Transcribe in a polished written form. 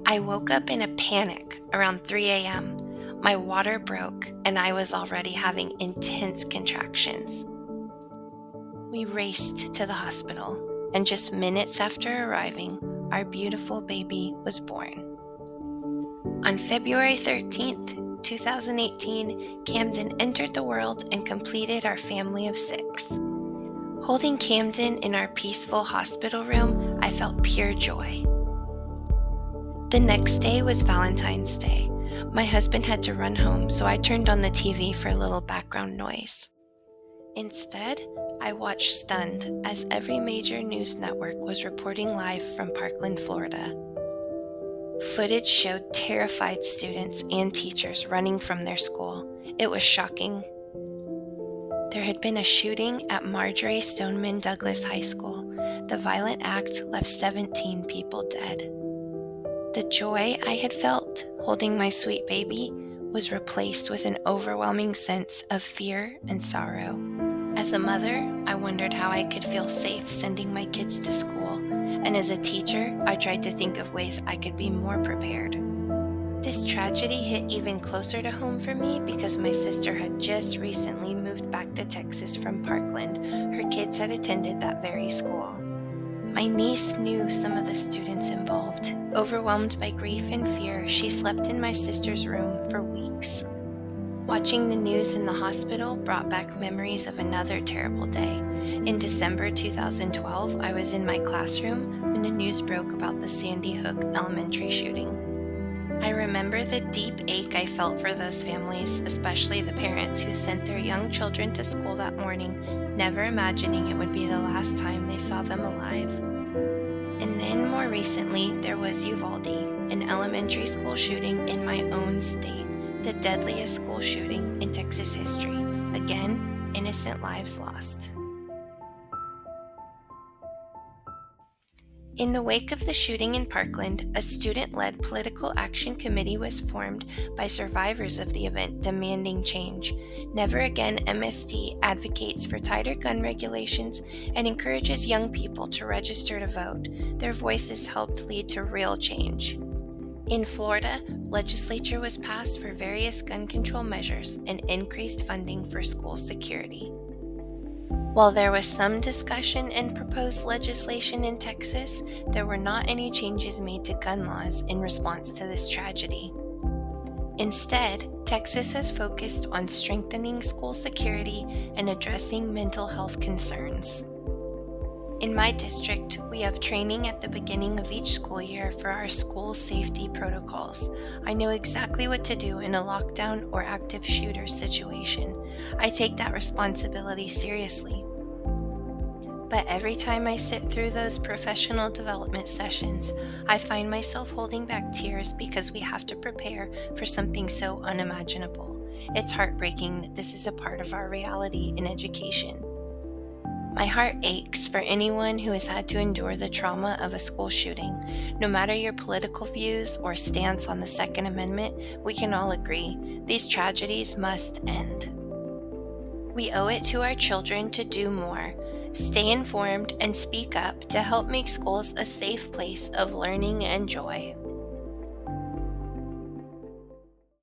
I woke up in a panic around 3 a.m. My water broke and I was already having intense contractions. We raced to the hospital, and just minutes after arriving, our beautiful baby was born. On February 13th, 2018, Camden entered the world and completed our family of 6. Holding Camden in our peaceful hospital room, I felt pure joy. The next day was Valentine's Day. My husband had to run home, so I turned on the TV for a little background noise. Instead, I watched stunned as every major news network was reporting live from Parkland, Florida. Footage showed terrified students and teachers running from their school. It was shocking. There had been a shooting at Marjory Stoneman Douglas High School. The violent act left 17 people dead. The joy I had felt holding my sweet baby was replaced with an overwhelming sense of fear and sorrow. As a mother, I wondered how I could feel safe sending my kids to school, and as a teacher, I tried to think of ways I could be more prepared. This tragedy hit even closer to home for me because my sister had just recently moved back to Texas from Parkland. Her kids had attended that very school. My niece knew some of the students involved. Overwhelmed by grief and fear, she slept in my sister's room for weeks. Watching the news in the hospital brought back memories of another terrible day. In December 2012, I was in my classroom when the news broke about the Sandy Hook Elementary shooting. I remember the deep ache I felt for those families, especially the parents who sent their young children to school that morning, never imagining it would be the last time they saw them alive. And then more recently, there was Uvalde, an elementary school shooting in my own state. The deadliest school shooting in Texas history. Again, innocent lives lost. In the wake of the shooting in Parkland, a student-led political action committee was formed by survivors of the event demanding change. Never Again MSD advocates for tighter gun regulations and encourages young people to register to vote. Their voices helped lead to real change. In Florida, legislature was passed for various gun control measures and increased funding for school security. While there was some discussion and proposed legislation in Texas, there were not any changes made to gun laws in response to this tragedy. Instead, Texas has focused on strengthening school security and addressing mental health concerns. In my district, we have training at the beginning of each school year for our school safety protocols. I know exactly what to do in a lockdown or active shooter situation. I take that responsibility seriously. But every time I sit through those professional development sessions, I find myself holding back tears because we have to prepare for something so unimaginable. It's heartbreaking that this is a part of our reality in education. My heart aches for anyone who has had to endure the trauma of a school shooting. No matter your political views or stance on the Second Amendment, we can all agree these tragedies must end. We owe it to our children to do more. Stay informed and speak up to help make schools a safe place of learning and joy.